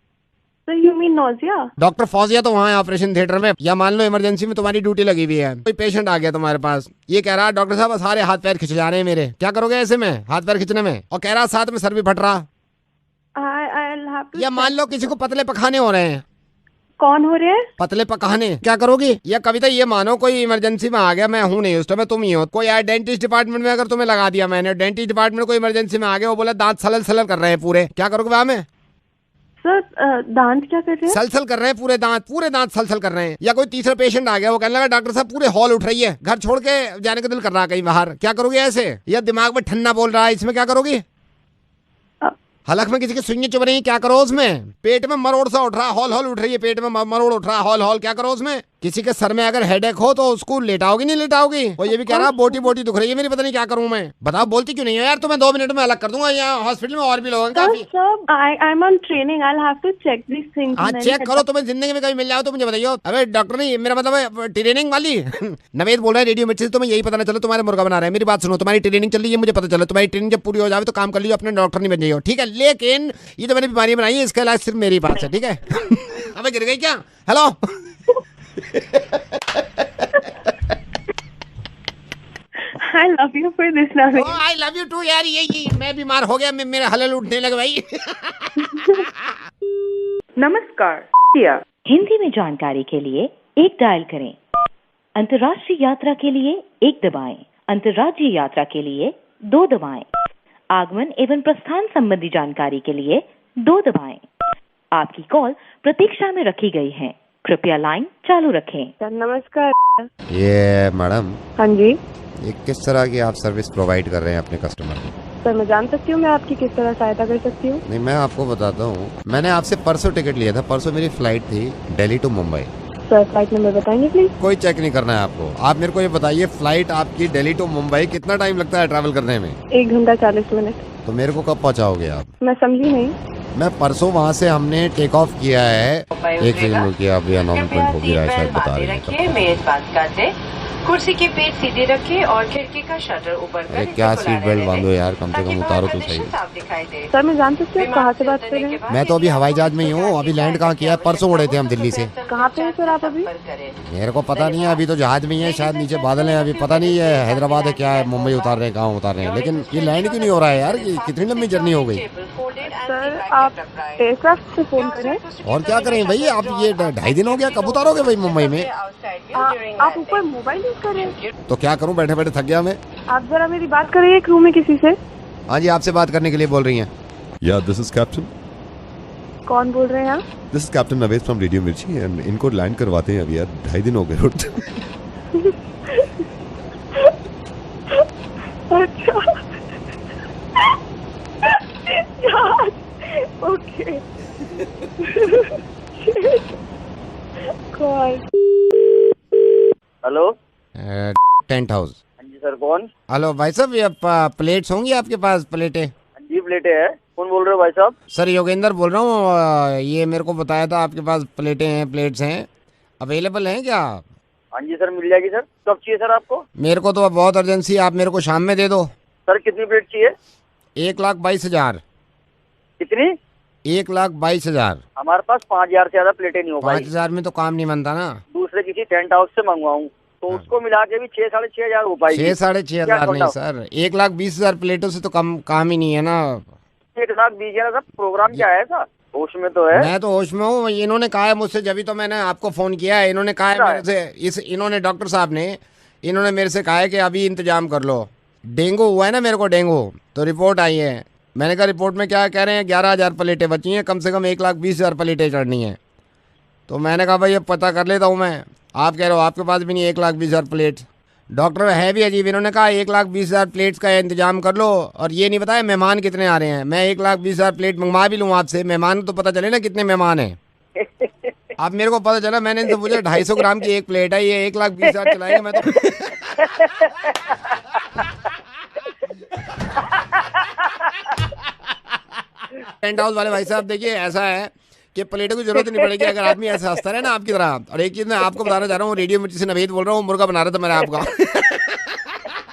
You mean nausea? Doctor Fauzia तो वहाँ है ऑपरेशन थिएटर में, या मान लो इमरजेंसी में तुम्हारी ड्यूटी लगी हुई है, कोई पेशेंट आ गया तुम्हारे पास, ये कह रहा डॉक्टर साहब सारे हाथ पैर खिंच जा रहे हैं मेरे, क्या करोगे ऐसे में हाथ पैर खिंचने में, और कह रहा साथ में सर भी फट रहा, I'll have to या मान लो किसी को पतले पखाने हो रहे हैं, कौन हो रहे हैं? पतले पकाने, क्या करोगी? या कविता ये मानो कोई इमरजेंसी में आ गया, मैं हूँ नहीं उस टाइम, तुम ही हो, कोई यार डेंटिस्ट डिपार्टमेंट में अगर तुम्हें लगा दिया मैंने, डेंटिस्ट डिपार्टमेंट कोई इमरजेंसी में आ गया, वो बोला दांत सलल सलल कर रहे हैं पूरे, क्या करोगे वहाँ में? सर दांत क्या कर रहे हैं? सलसल कर रहे हैं पूरे दांत सलसल कर रहे हैं। या कोई तीसरा पेशेंट आ गया, वो कहने लगा डॉक्टर साहब पूरे हॉल उठ रही है, घर छोड़ के जाने का दिल कर रहा है कहीं बाहर, क्या करोगे ऐसे? या दिमाग में ठन्ना बोल रहा है, इसमें क्या करोगी? हलक में किसी की सुइयां चुभ रही है, क्या करो उसमें? पेट में मरोड़ सा उठ रहा, हॉल उठ रही है, पेट में मरोड़ उठ रहा, हॉल, क्या करो उसमें? किसी के सर में अगर हेडेक हो तो उसको लेटाओगी नहीं लेटाओगी? वो ये भी कह रहा बोटी दुख रही है मेरी, पता नहीं क्या करूं मैं, बताओ बोलती क्यों नहीं है यार? तुम्हें 2 मिनट में अलग कर दूंगा, यहाँ हॉस्पिटल में और भी लोग हैं। I'm on training. I'll have to check these things. हाँ चेक करो, तुम्हें जिंदगी में कभी मिल जाओ तो मुझे बताइए। अबे डॉक्टर नहीं, मेरा मतलब ट्रेनिंग वाली नवेद बोल रहा है रेडियो मिर्ची से, तुम्हें यही पता ना चलो तुम्हारे मुर्गा बना रहे हैं। मेरी बात सुनो, तुम्हारी ट्रेनिंग चल रही है, मुझे पता चलो, तुम्हारी ट्रेनिंग जब पूरी हो जाए तो काम कर लियो, अपने डॉक्टर नहीं बन जाइए, ठीक है? लेकिन ये तो मैंने बीमारी बनाई है, इसका इलाज सिर्फ मेरी बात है, ठीक है? अबे गिर गई क्या? Hello I love you for this, Naveen. Oh, I love you too यार, ये मैं बीमार हो गया, मेरे हलल उठने लगे भाई। नमस्कार, हिंदी में जानकारी के लिए 1 डायल करें, अंतर्राष्ट्रीय यात्रा के लिए 1 दबाएं, अंतर्राज्यीय यात्रा के लिए 2 दबाएं, आगमन एवं प्रस्थान संबंधी जानकारी के लिए 2 दबाएं। आपकी कॉल प्रतीक्षा में रखी गई है, कृपया लाइन चालू रखें। नमस्कार। ये मैडम, हाँ जी, ये किस तरह की आप सर्विस प्रोवाइड कर रहे हैं अपने कस्टमर को? सर मैं जान सकती हूँ मैं आपकी किस तरह सहायता कर सकती हूँ? नहीं, मैं आपको बताता हूँ, मैंने आपसे परसों टिकट लिया था, परसों मेरी फ्लाइट थी Delhi to Mumbai. Sir flight number बताएंगे प्लीज? कोई चेक नहीं करना है आपको, आप मेरे को ये बताइए फ्लाइट आपकी दिल्ली टू मुंबई कितना टाइम लगता है ट्रैवल करने में? 1 घंटा 40 मिनट। तो मेरे को कब पहुँचाओगे आप? मैं समझी नहीं। मैं परसों वहाँ से हमने टेक ऑफ किया है, 1 सेकंड रुकिए, आप ये अनाउंसमेंट हो गया है शायद बता रहे हैं। कुर्सी के पेट सीधे रखें और खिड़की का शटर ऊपर अरे क्या सीट बेल्ट बांधो यार, कम से कम उतारो तो सही। सर मैं जान सकती हूँ कहाँ से बात कर रहे हैं? मैं तो अभी हवाई जहाज में ही हूँ, अभी लैंड कहाँ किया है, परसों उड़े थे हम दिल्ली से। कहाँ पे हैं सर आप अभी? मेरे को पता नहीं है, अभी तो जहाज में ही है, शायद नीचे बादल है, अभी पता नहीं है हैदराबाद है क्या है, मुंबई उतार रहे हैं, कहाँ उतार रहे हैं, लेकिन ये लैंड क्यों नहीं हो रहा है यार? कितनी लंबी जर्नी हो गई। सर आप एयरक्राफ्ट से फोन करें। और क्या करें भाई, आप ये 2.5 दिन हो गया, कब उतारोगे भाई मुंबई में? आप ऊपर मोबाइल यूज कर रहे हैं? तो क्या करूं, बैठे बैठे थक गया मैं। आप जरा मेरी बात करिए एक रूम में किसी से। हाँ जी, आपसे बात करने के लिए बोल रही हैं। या दिस इज कैप्टन। कौन बोल रहे हैं आप? This is captain Naved from radio मिर्ची एंड इनको लैंड करवाते हैं अभी यार, 2.5 दिन हो गए उठते। अच्छा यार, ओके। Hello, tent house. हाँ जी सर, कौन? हेलो भाई साहब, ये प्लेट्स होंगी आपके पास? प्लेटें? हाँ जी प्लेटें है। कौन बोल रहे हो भाई साहब? सर योगेंद्र बोल रहा हूँ, ये मेरे को बताया था आपके पास प्लेटें हैं, प्लेट्स हैं, अवेलेबल हैं क्या? हाँ जी सर, मिल जाएगी सर। कब चाहिए सर आपको? मेरे को तो बहुत अर्जेंसी है, आप मेरे को शाम में दे दो। सर कितनी प्लेट चाहिए? 1,22,000। कितनी? 1,22,000। हमारे पास 5,000 से ज्यादा प्लेटें नहीं हो पाएगी। 5,000 में तो काम नहीं बनता ना। दूसरे किसी टेंट हाउस से मंगवाऊँ तो उसको मिला के भी 6,500 हो पाएगी। 6,500 नहीं सर, 1,20,000 प्लेटों से तो कम काम ही नहीं है ना। 1,20,000 सर, प्रोग्राम क्या है सर? होश में तो है। मैं तो होश में हूँ, इन्होंने कहा है मुझसे, जब तो मैंने आपको फोन किया है। इन्होंने कहा है मेरे से, इन्होंने डॉक्टर साहब ने, इन्होंने मेरे से कहा है कि अभी इंतजाम कर लो। डेंगू हुआ है ना मेरे को, डेंगू, तो रिपोर्ट आई है। मैंने कहा रिपोर्ट में क्या कह रहे हैं, 11,000 प्लेटें बची हैं, कम से कम 1,20,000 प्लेटें चढ़नी है। तो मैंने कहा भाई ये पता कर लेता हूँ मैं। आप कह रहे हो आपके पास भी नहीं 1,20,000 प्लेट। डॉक्टर है भी अजीब, इन्होंने कहा 1,20,000 प्लेट्स का इंतजाम कर लो, और ये नहीं बताया मेहमान कितने आ रहे हैं। मैं 1,20,000 प्लेट मंगवा भी लूँ आपसे, मेहमान तो पता चले ना कितने मेहमान हैं। अब मेरे को पता चला, मैंने इनसे पूछा 250 ग्राम की एक प्लेट है, ये 1,20,000 चलाएंगे। मैं तो टेंट हाउस वाले भाई साहब देखिए ऐसा है कि प्लेटों की जरूरत नहीं पड़ेगी अगर आदमी ऐसा हंसता रहे ना आपकी तरह। और एक चीज मैं आपको बताना चाह रहा हूँ, रेडियो मिर्ची से नवेद बोल रहा हूँ, मुर्गा बना रहा था मैंने आपका।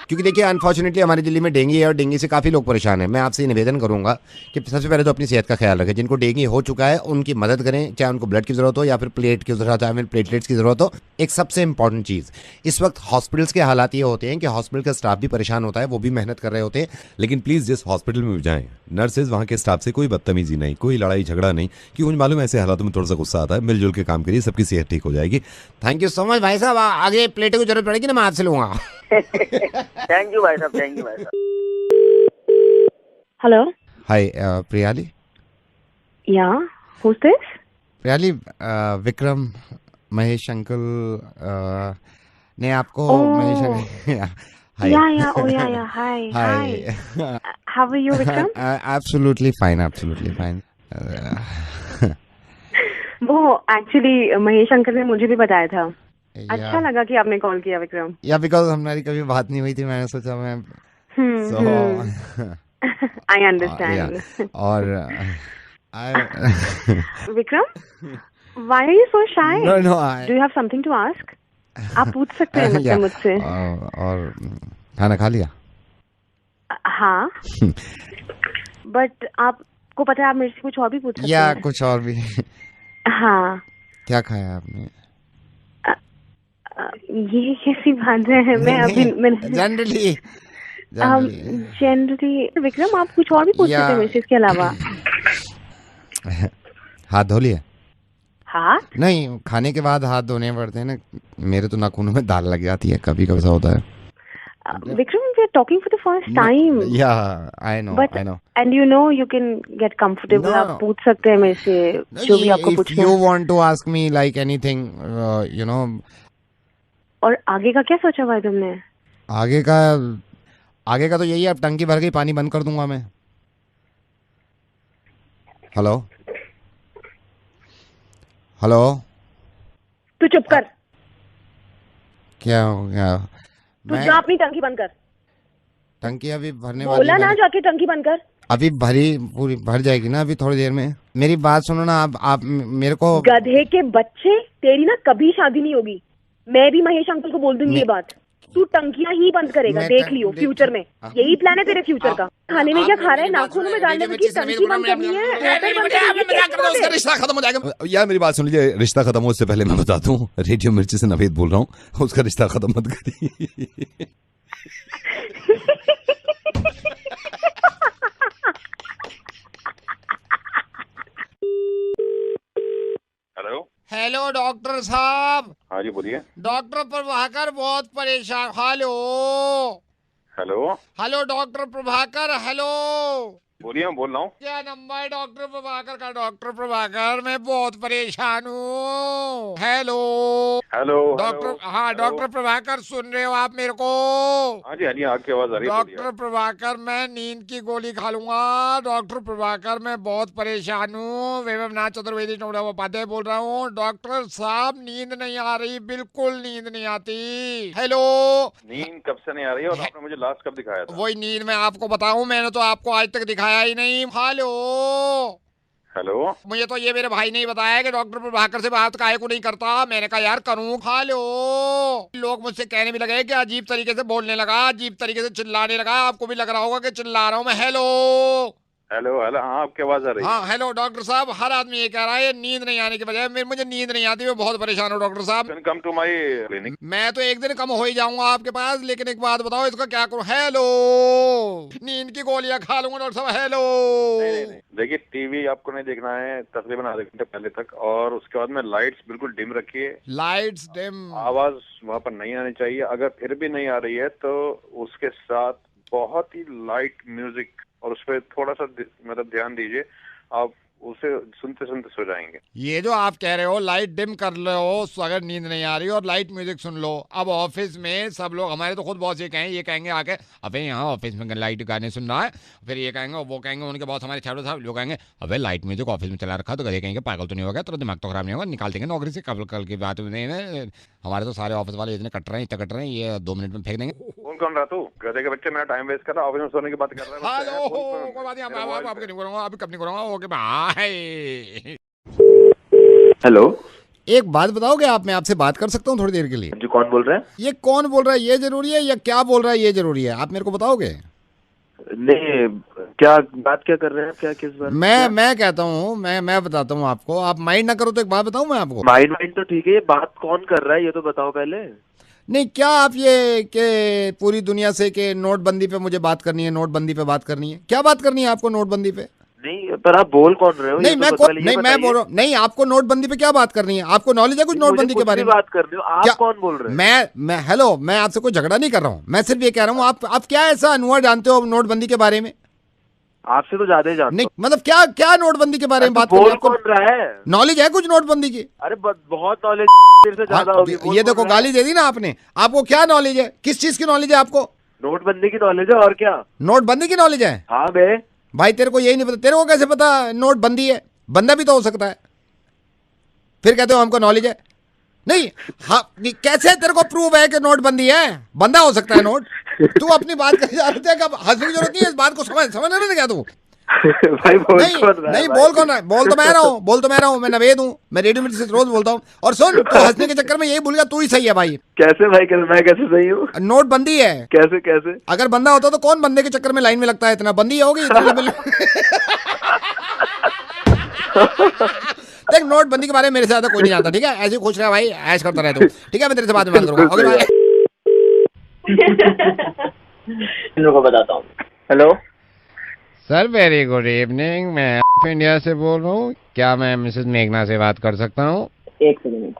क्योंकि देखिए अनफॉर्चुनेटली हमारी दिल्ली में डेंगू है और डेंगू से काफ़ी लोग परेशान हैं। मैं आपसे निवेदन करूंगा कि सबसे पहले तो अपनी सेहत का ख्याल रखें। जिनको डेंगू हो चुका है उनकी मदद करें, चाहे उनको ब्लड की ज़रूरत हो या फिर प्लेट की ज़रूरत, चाहे फिर प्लेटलेट्स की ज़रूरत हो। एक सबसे इंपॉर्टेंट चीज़ इस वक्त हॉस्पिटल्स के हालात ये होते हैं कि हॉस्पिटल का स्टाफ भी परेशान होता है, वो भी मेहनत कर रहे होते हैं। लेकिन प्लीज़ जिस हॉस्पिटल में भी जाएं, नर्सेज वहाँ के स्टाफ से कोई बदतमीजी नहीं, कोई लड़ाई झगड़ा नहीं, क्योंकि मुझे मालूम है ऐसे हालातों में थोड़ा सा गुस्सा आता है। मिलजुल के काम करिए, सबकी सेहत ठीक हो जाएगी। थैंक यू सो मच भाई साहब। आगे प्लेटों की जरूरत पड़ेगी ना मैं आपसे लूँगा। थैंक यू भाई साहब, थैंक यू भाई साहब। Hello? Hi Priyali. Yeah? Who's this? Priyali, Vikram Mahesh uncle ने आपको Yeah, yeah, oh yeah, yeah. Hi, hi. How are you, Vikram? Absolutely fine, absolutely fine. वो एक्चुअली महेश अंकल ने मुझे भी बताया था। अच्छा लगा कि आपने कॉल किया विक्रम। या बिकॉज हमारी कभी बात नहीं हुई थी, मैंने सोचा मैं आई अंडरस्टैंड। और Vikram, why are you so shy? No, do you have something to ask? आप पूछ सकते हैं मुझसे। और खाना खा लिया? हाँ, बट आपको पता है आप मेरे से कुछ और भी पूछ सकते हैं। या कुछ और भी? हाँ। क्या खाया आपने? ये कैसी बात है? मैं अभी जनरली विक्रम आप कुछ और भी पूछ सकते हैं मेरे से इसके अलावा। हाथ धो लिए? हाथ नहीं, खाने के बाद हाथ धोने पड़ते हैं ना। मेरे तो नाखूनों में दाल लग जाती है, कभी कभी ऐसा होता है। Vikram, we are talking for the first time. Yeah I know, I know. And you know you can get comfortable. आप पूछ सकते हैं मेरे से जो भी आपको पूछना है। You want to ask me like anything, you know. और आगे का क्या सोचा भाई तुमने? आगे का तो यही है, अब टंकी भर गई, पानी बंद कर दूंगा मैं। Hello hello. तू चुप कर। क्या हो गया? तू जा अपनी टंकी बंद कर। टंकी अभी भरने वाली बोला ना जाके टंकी बंद कर। अभी पूरी भर जाएगी ना अभी थोड़ी देर में। मेरी बात सुनो ना। आप मेरे को गधे के बच्चे, तेरी ना कभी शादी नहीं होगी। मैं भी महेश अंकल को बोल दूंगी ये बात। तू टंकियां ही बंद करेगा, देख लियो फ्यूचर में। यही प्लान है तेरे फ्यूचर का। खाने में क्या खा रहा है? नाखून में डालने में टंकी बंद करनी है। रिश्ता खत्म हो जाएगा। यार मेरी बात सुन लीजिए, रिश्ता खत्म हो उससे पहले मैं बता दूं, रेडियो मिर्ची से नवेद बोल रहा हूँ, उसका रिश्ता खत्म मत करिए। हेलो हेलो डॉक्टर साहब। हाँ जी बोलिए। डॉक्टर प्रभाकर बहुत परेशान। Hello hello hello doctor Prabhakar. Hello बोलिए, मैं बोल रहा हूँ। क्या नंबर है डॉक्टर प्रभाकर का? डॉक्टर प्रभाकर मैं बहुत परेशान हूँ। Hello hello doctor. हाँ डॉक्टर प्रभाकर, सुन रहे हो आप मेरे को? हाँ जी आपकी आवाज आ रही है। डॉक्टर प्रभाकर मैं नींद की गोली खा लूंगा। डॉक्टर प्रभाकर मैं बहुत परेशान हूँ। वैभवनाथ चतुर्वेदी उपाध्याय बोल रहा हूँ। डॉक्टर साहब नींद नहीं आ रही, बिल्कुल नींद नहीं आती। हेलो। नींद कब से नहीं आ रही है और आपने मुझे लास्ट कब दिखाया था? वही नींद मैं आपको बताऊं, मैंने तो आपको आज तक दिखाया ही नहीं। Hello hello. मुझे तो ये मेरे भाई ने बताया कि डॉक्टर प्रभाकर से बात काहे को नहीं करता। मैंने कहा यार करूं। हेलो। लोग मुझसे कहने भी लगे कि अजीब तरीके से बोलने लगा, अजीब तरीके से चिल्लाने लगा। आपको भी लग रहा होगा कि चिल्ला रहा हूं मैं। Hello hello hello. हाँ आपकी आवाज आ रही है। हाँ हेलो डॉक्टर साहब। हर आदमी ये कह रहा है नींद नहीं आने की वजह मुझे नींद नहीं आती, मैं बहुत परेशान हूँ डॉक्टर साहब। Come to my clinic. मैं तो एक दिन कम हो ही जाऊंगा आपके पास, लेकिन एक बात बताओ इसका क्या करूं? हेलो। नींद की गोलियां खा लूंगा डॉक्टर साहब। हेलो। नहीं। देखिए टीवी आपको नहीं देखना है तकरीबन आधे घंटे पहले तक, और उसके बाद में लाइट्स बिल्कुल डिम रखिए। Lights dim. आवाज वहाँ पर नहीं आनी चाहिए। अगर फिर भी नहीं आ रही है तो उसके साथ बहुत ही लाइट म्यूजिक और उस पर थोड़ा सा मतलब ध्यान दीजिए। आप उसे सुनते सुनते सो जाएंगे। ये जो आप कह रहे हो लाइट डिम कर लो अगर नींद नहीं आ रही और लाइट म्यूजिक सुन लो, अब ऑफिस में सब लोग, हमारे तो खुद बॉस ये कहेंगे आके, अबे यहाँ ऑफिस में लाइट गाने सुन रहा है, फिर ये कहेंगे वो कहेंगे, उनके बॉस हमारे छात्रों साहब लोग कहेंगे अबे लाइट म्यूजिक ऑफिस में चला रखा, तो गधे कहेंगे पागल तो नहीं होगा, तो दिमाग तो खराब नहीं होगा, निकाल देंगे नौकरी से, कल की बात नहीं। हमारे तो सारे ऑफिस वाले इतने कट रहे हैं, इतने कट रहे हैं, ये 2 मिनट में फेंक देंगे। फोन कौन रहा तू? गधे के बच्चे, मेरा टाइम वेस्ट कर रहा, ऑफिस में सोने की बात कर रहा है। आपके नहीं करूंगा, अभी कब नहीं करूंगा। Okay bye. हेलो, एक बात बताओगे आप, मैं आपसे बात कर सकता हूँ थोड़ी देर के लिए? जी कौन बोल रहे हैं? ये कौन बोल रहा है ये जरूरी है या क्या बोल रहा है ये जरूरी है, आप मेरे को बताओगे? नहीं, क्या बात क्या कर रहे हैं, क्या किस बात? मैं कहता हूँ, मैं बताता हूँ आपको, आप माइंड ना करो तो एक बात बताऊँ मैं आपको। माइंड तो ठीक है, ये बात कौन कर रहा है ये तो बताओ पहले। नहीं, क्या आप ये के पूरी दुनिया से के नोटबंदी पे मुझे बात करनी है, नोटबंदी पे बात करनी है, क्या बात करनी है आपको नोटबंदी पे? नहीं, पर आप बोल कौन रहे हो? नहीं, मैं बोल रहा हूँ, नहीं आपको नोटबंदी पे क्या बात करनी है? आपको नॉलेज है कुछ नोटबंदी के बारे में? बात कर रहे हो आप, कौन बोल रहे हैं? मैं हेलो, मैं आपसे कोई झगड़ा नहीं कर रहा हूँ, मैं सिर्फ ये कह रहा हूँ आप क्या ऐसा अनुभव जानते हो नोटबंदी के बारे में? आपसे तो ज्यादा ही जानता हूं। नहीं मतलब क्या नोटबंदी के बारे में बात बोल कौन रहा है? नॉलेज है कुछ नोटबंदी की? अरे बहुत नॉलेज से ज्यादा होगी। ये देखो गाली दे दी ना आपने, आपको क्या नॉलेज है, किस चीज की नॉलेज है आपको? नोटबंदी की नॉलेज है, और क्या? नोटबंदी की नॉलेज है? हाँ बे भाई, तेरे को यही नहीं पता? तेरे को कैसे पता नोटबंदी है? बंदा भी तो हो सकता है, फिर कहते हो हमको नॉलेज है? नहीं, हाँ कैसे तेरे को प्रूव है कि नोटबंदी है? बंदा हो सकता है नोट। तू अपनी बात कर जा रहे थे, हंसने की जरूरत नहीं है, इस बात को समझ रहे थे क्या तू? भाई नहीं बोल कौन रहा है? बोल तो मैं रहा हूँ, मैं नवेद हूँ, मैं रेडियो मिर्ची से रोज बोलता हूँ। और सुन, तो हंसने के चक्कर में यही भूल गया, तू ही सही है भाई। कैसे भाई, कैसे मैं कैसे सही हूँ? नोटबंदी है। कैसे? अगर बंदा होता तो कौन बंदे के चक्कर में लाइन में लगता है? इतना बंदी होगी देख, नोटबंदी के बारे में मेरे से ज्यादा कोई नहीं जानता, ठीक है? ऐसे खुश रहा भाई, ऐश करता रहे तू, ठीक है? मैं तेरे से बाद में बात करूंगा। Okay bye. को बताता हूँ। Hello sir, very good evening, मैं इंडिया से बोल रहा हूँ, क्या मैं मिसेस मेघना से बात कर सकता हूँ? एक सेकंड।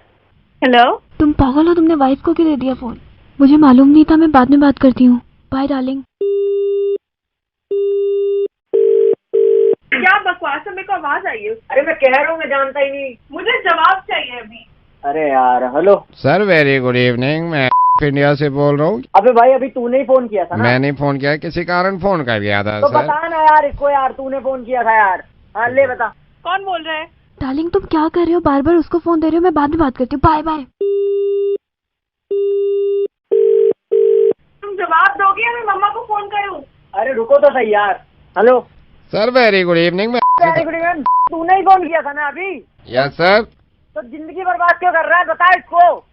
हेलो, तुम पागल हो, तुमने वाइफ को क्यों दे दिया फोन? मुझे मालूम नहीं था, मैं बाद में बात करती हूँ, बाय डार्लिंग। क्या बकवास है? मेरे को आवाज आई है। अरे मैं कह रहा हूँ, मैं जानता ही नहीं, मुझे जवाब चाहिए अभी। अरे यार, hello sir, very good evening, मैं इंडिया से बोल रहा हूँ। अबे भाई, अभी तूने ही फोन किया था ना? मैंने फोन किया, किसी कारण फोन कर गया था तो सर। बता ना यार इसको, यार तूने फोन किया था यार। हाँ ले बता, कौन बोल रहा है? डार्लिंग तुम क्या कर रहे हो, बार बार उसको फोन दे रहे हो, मैं बाद में बात करती हूँ, बाय बाय। तुम जवाब दोगे या मैं मम्मा को फोन करूँ? अरे रुको तो सही यार। Hello sir, very good evening, very good evening, तूने ही फोन किया था ना अभी? Yes sir. तो जिंदगी बर्बाद क्यों कर रहा है, बता इसको।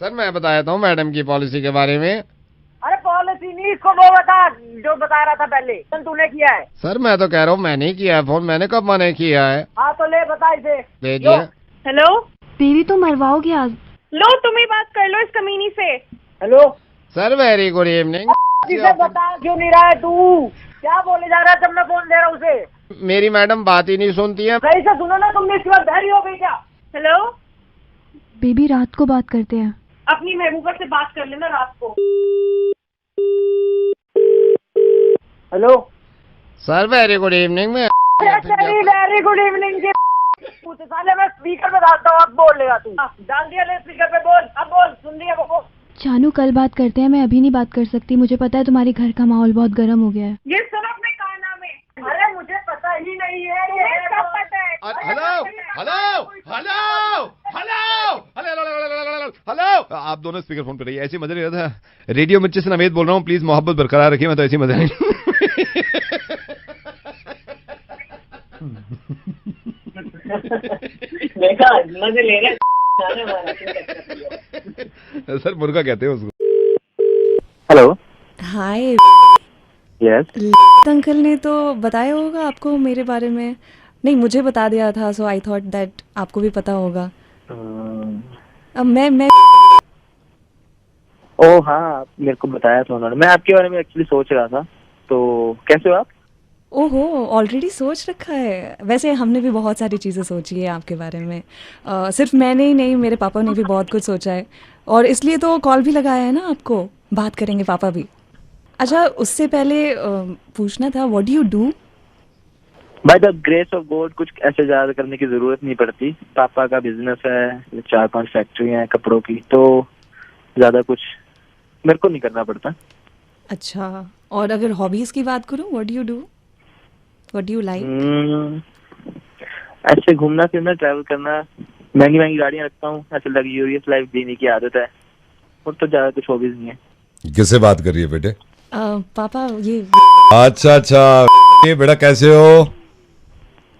सर, मैं बताया हूँ मैडम की पॉलिसी के बारे में। अरे पॉलिसी नहीं, इसको वो बता जो बता रहा था पहले, तूने किया है। सर, मैं तो कह रहा हूँ, मैंने किया है फोन, मैंने कब मना किया है? हाँ तो ले बता इसे। भेजिए। हेलो बेबी, तुम मरवाओगे आज। लो, तुम ही बात कर लो इस कमीनी से। Hello sir, very good evening. इसे बता क्यों नहीं रहा है तू, क्या बोले जा रहा है जब मैं फोन दे रहा हूँ उसे? मेरी मैडम बात ही नहीं सुनती है। सही से सुनो ना, तुमने इसके बाद बहरी हो गई क्या? हेलो बेबी, रात को बात करते हैं। अपनी महबूबा से बात कर लेना रात को। Hello sir, very good evening. मैं वेरी गुड इवनिंग के पूछे साले, मैं स्पीकर पे डालता हूँ, अब बोल लेगा तू। डाल दिया ले स्पीकर पे, बोल अब, बोल सुन लिया वो। जानू, कल बात करते हैं, मैं अभी नहीं बात कर सकती, मुझे पता है तुम्हारे घर का माहौल बहुत गर्म हो गया है। ये सब अपने काना में। अरे मुझे पता ही नहीं है, ये सब पता है। हेलो, आप दोनों स्पीकर फोन पे रहिए, ऐसे मजा नहीं रहा था। रेडियो मिर्ची से नवेद बोल रहा हूँ, प्लीज मोहब्बत बरकरार रखिए, मैं तो ऐसी मजा नहीं। मजे ले रहे सर, मुर्गा कहते हैं उसको। हेलो, हाय। यस, अंकल ने तो बताया होगा आपको मेरे बारे में? नहीं, मुझे बता दिया था, सो आई थॉट दैट आपको भी पता होगा। अब मैं ओह हाँ, मेरे को बताया था उन्होंने, मैं आपके बारे में एक्चुअली सोच रहा था। तो कैसे हो आप? ओहो, ऑलरेडी सोच रखा है? वैसे हमने भी बहुत सारी चीज़ें सोची है आपके बारे में। सिर्फ मैंने ही नहीं, मेरे पापा ने भी बहुत कुछ सोचा है, और इसलिए तो कॉल भी लगाया है ना आपको, बात करेंगे पापा भी। अच्छा, उससे पहले पूछना था, what do you do? By the grace of God कुछ ऐसे ज्यादा करने की जरूरत नहीं पड़ती। पापा का बिजनेस है, 4-5 फैक्ट्री हैं कपड़ों की, तो ज्यादा कुछ मेरे को नहीं करना पड़ता। अच्छा, और अगर हॉबीज की बात करूं, what do you do, what do you like? ऐसे घूमना फिरना, ट्रैवल करना, महंगी महंगी गाड़ियां रखता हूँ, ऐसे लग्जूरियस लाइफ जीने की आदत है, और तो ज्यादा कुछ हॉबीज नहीं है। किससे बात कर रही है बेटे? पापा ये अच्छा ये बेटा कैसे हो?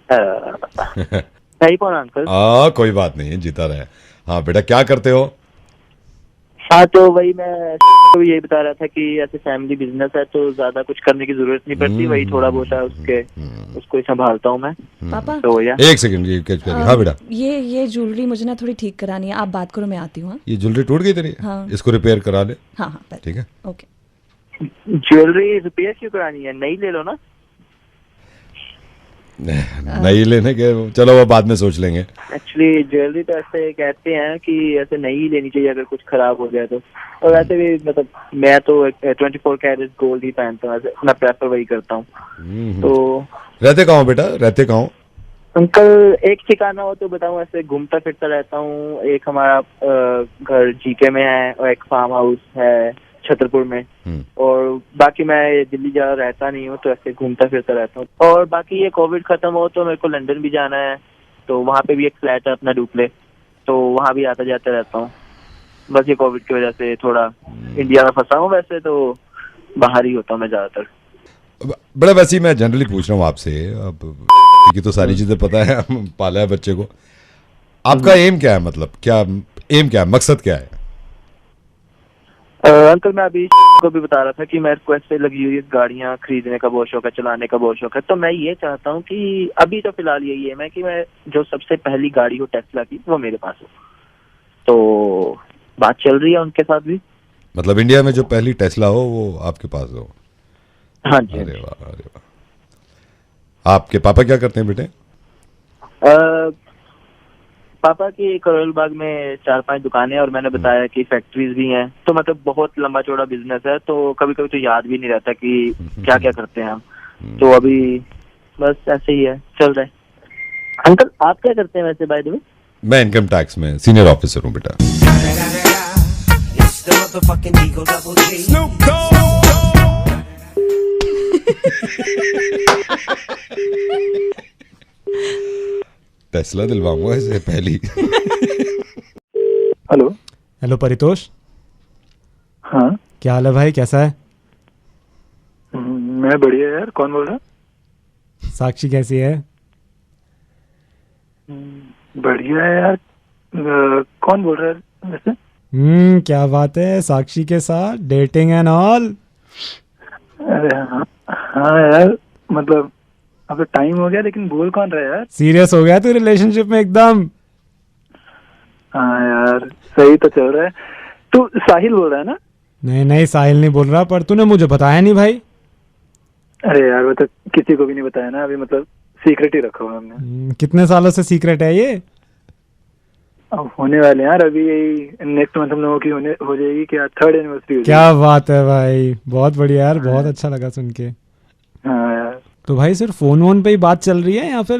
सही कौन अंकल? कोई बात नहीं है, जीता रहे। हाँ बेटा क्या करते हो? हाँ तो वही मैं तो यही बता रहा था कि ऐसे फैमिली बिजनेस है तो ज्यादा कुछ करने की जरूरत नहीं पड़ती, वही थोड़ा बहुत है उसको ही संभालता हूँ मैं। पापा तो भैया एक सेकंड। हाँ बेटा, ये ज्वेलरी मुझे ना थोड़ी ठीक करानी है, आप बात करो, मैं आती हूँ। ये ज्वेलरी टूट गई तेरी? हाँ। इसको रिपेयर करा ले। हाँ ठीक है, ओके। ज्वेलरी रिपेयर क्यों करानी है, नई ले लो ना। नई लेने के चलो वो बाद में सोच लेंगे। एक्चुअली ज्वेलरी तो ऐसे कहते हैं कि ऐसे नई लेनी चाहिए अगर कुछ खराब हो जाए तो, और वैसे भी मतलब मैं तो 24 कैरेट गोल्ड ही पहनता हूँ, मैं प्रेफर वही करता हूँ। तो रहते कहाँ हो बेटा, रहते कहाँ हो? अंकल एक ठिकाना हो तो बताऊँ, ऐसे घूमता फिरता रहता हूँ। एक हमारा घर जीके में है और एक फार्म हाउस है छतरपुर में, और बाकी मैं दिल्ली ज्यादा रहता नहीं हूँ, तो ऐसे घूमता फिरता रहता हूँ। और बाकी ये कोविड खत्म हो तो मेरे को लंदन भी जाना है, तो वहाँ पे भी एक फ्लैट है अपना डुप्ले, तो वहाँ भी आता जाता रहता हूँ। बस ये कोविड की वजह से थोड़ा इंडिया में फंसा हूँ, वैसे तो बाहर ही होता हूँ मैं ज्यादातर। बड़ा वैसे ही मैं जनरली पूछ रहा हूँ आपसे, अब की तो सारी चीजें पता है, हम पाला है बच्चे को। आपका एम क्या है, मतलब क्या एम क्या है, मकसद क्या है? अंकल मैं अभी को भी बता रहा था कि मेरे को ऐसे लग्जूरियस गाड़ियां खरीदने का बहुत शौक है, चलाने का बहुत शौक है, तो मैं ये चाहता हूँ कि अभी तो फिलहाल यही है मैं कि मैं जो सबसे पहली गाड़ी हो टेस्ला की वो मेरे पास हो। तो बात चल रही है उनके साथ भी, मतलब इंडिया में जो पहली टेस्ला हो वो आपके पास हो? हाँ जी। अरे वाह अरे वाह। आपके पापा क्या करते हैं बेटे? पापा की करोल बाग में 4-5 दुकानें और मैंने बताया कि फैक्ट्रीज भी हैं, तो मतलब बहुत लंबा चौड़ा बिजनेस है, तो कभी कभी तो याद भी नहीं रहता कि क्या क्या करते हैं हम। तो अभी बस ऐसे ही है, चल रहा है। अंकल आप क्या करते हैं वैसे बाय द वे? मैं इनकम टैक्स में सीनियर ऑफिसर हूँ बेटा। टेस्ला दिलवाऊंगा इसे पहली। Hello hello Paritosh. हाँ क्या हाल है भाई, कैसा है? मैं बढ़िया यार, कौन बोल रहा? साक्षी कैसी है? बढ़िया है यार। कौन बोल रहा है वैसे? क्या बात है, साक्षी के साथ डेटिंग एंड ऑल? अरे हाँ यार, मतलब अब टाइम हो गया, लेकिन बोल कौन रहा है यार? सीरियस हो गया तू रिलेशनशिप में एकदम? हाँ यार सही तो चल रहा है। तू साहिल बोल रहा है ना? नहीं साहिल नहीं बोल रहा, पर तूने मुझे बताया नहीं भाई। अरे यार वो तो किसी को भी नहीं बताया ना, अभी मतलब सीक्रेट ही रखा हुआ हमने। कितने सालों से सीक्रेट है ये? अब होने वाले यार, अभी यही नेक्स्ट मंथ हम लोगों की हो जाएगी क्या 3rd एनिवर्सरी हो जाएगी। क्या बात है भाई, बहुत बढ़िया यार, बहुत अच्छा लगा सुन के। हाँ यार। तो भाई सिर्फ फोन वोन पे ही बात चल रही है या फिर?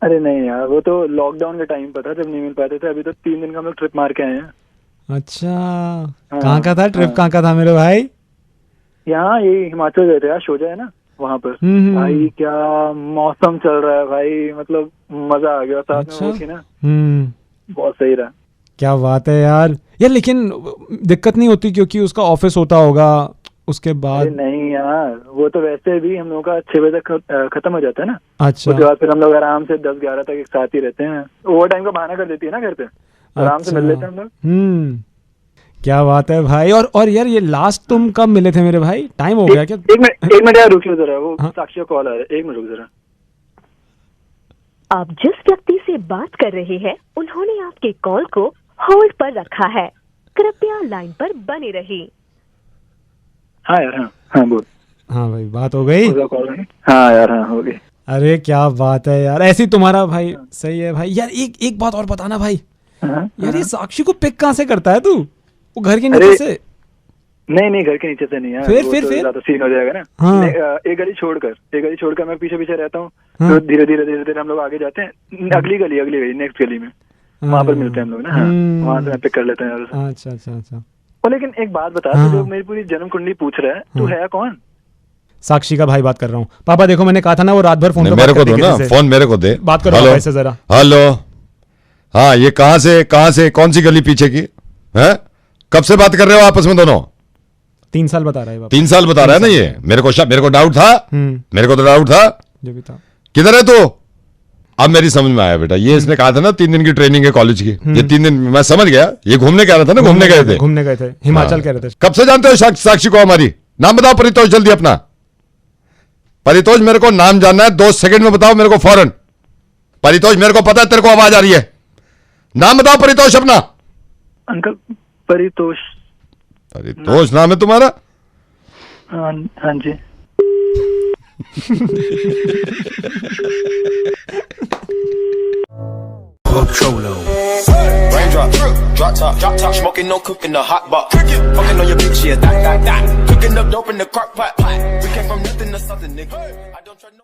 अरे नहीं यार, वो तो लॉकडाउन के टाइम पर था जब नहीं मिल पाते थे। अभी तो 3 दिन का हम लोग ट्रिप मार के आए हैं। अच्छा कहाँ का था ट्रिप, कहाँ का था मेरे भाई? यहाँ यही हिमाचल गए थे यार, शोजा है ना वहाँ पर। भाई क्या मौसम चल रहा है भाई, मतलब मजा आ गया साथ में वो की ना, बहुत सही रहा। क्या बात है यार। लेकिन दिक्कत नहीं होती क्योंकि उसका ऑफिस होता होगा उसके बाद? नहीं यार, वो तो वैसे भी हम लोग का 6 बजे तक खत्म हो जाता है ना। अच्छा। उसके बाद फिर हम लोग आराम से 10-11 तक एक साथ ही रहते हैं। ओवर टाइम का बहाना कर देती है ना घर पे, आराम से मिल लेते हैं हम लोग। क्या बात है भाई। और यार ये लास्ट तुम कब मिले थे मेरे भाई, टाइम हो गया क्या? एक मिनट यार रुक जरा, वो साक्षी का कॉल आ रहा है, 1 मिनट रुक जरा। आप जिस व्यक्ति से बात कर रहे हैं उन्होंने आपके कॉल को होल्ड पर रखा है, कृपया लाइन पर बने रहिए। हाँ यार हाँ बोल। हाँ भाई बात हो गई? हाँ यार हाँ हो गई। अरे क्या बात है यार, ऐसी तुम्हारा भाई सही है भाई। यार एक बात और बताना भाई। यार ये साक्षी को पिक कहाँ से करता है तू, वो घर के नीचे से? नहीं घर के नीचे से नहीं है। फिर ज्यादा सीन हो जाएगा ना। हाँ। एक गली छोड़कर मैं पीछे रहता हूँ। तो धीरे धीरे हम लोग आगे जाते हैं, अगली गली नेक्स्ट गली में, वहाँ पर मिलते हैं हम लोग ना। वहाँ से पिक कर लेते हैं। अच्छा। और लेकिन एक बात बता, जो मेरी पूरी जन्म कुंडली पूछ रहा है, तू है कौन? साक्षी का भाई बात कर रहा हूँ। पापा देखो, मैंने कहा था ना वो रात भर फोन मेरे को दो ना, फोन मेरे को दे, बात करो भाई से जरा। हेलो, हाँ, ये कहाँ से कौन सी गली पीछे की है? कब से बात कर रहे हो आपस में दोनों? 3 साल बता रहा है। 3 साल बता रहा है ना ये। मेरे को डाउट था, मेरे को तो डाउट था। जो भी था। किधर है तू? अब मेरी समझ में आया बेटा, ये इसने कहा था ना 3 दिन की ट्रेनिंग है कॉलेज की, ये 3 दिन मैं समझ गया। ये घूमने कह रहा था ना, घूमने गए थे हिमाचल कह रहे थे। कब से जानते हो साक्षी को हमारी? नाम बताओ परितोष, जल्दी अपना परितोष, मेरे को नाम जानना है, 2 सेकंड में बताओ मेरे को फौरन। परितोष, मेरे को पता है तेरे को आवाज आ रही है, नाम बताओ परितोष अपना। अंकल परितोष नाम है तुम्हारा? हाँ जी। Raindrop, drop top, smoking, no cooking, the hot box. Fucking on your bitch, yeah, that. Cooking up dope in the crock pot. We came from nothing to something, nigga. I don't try no.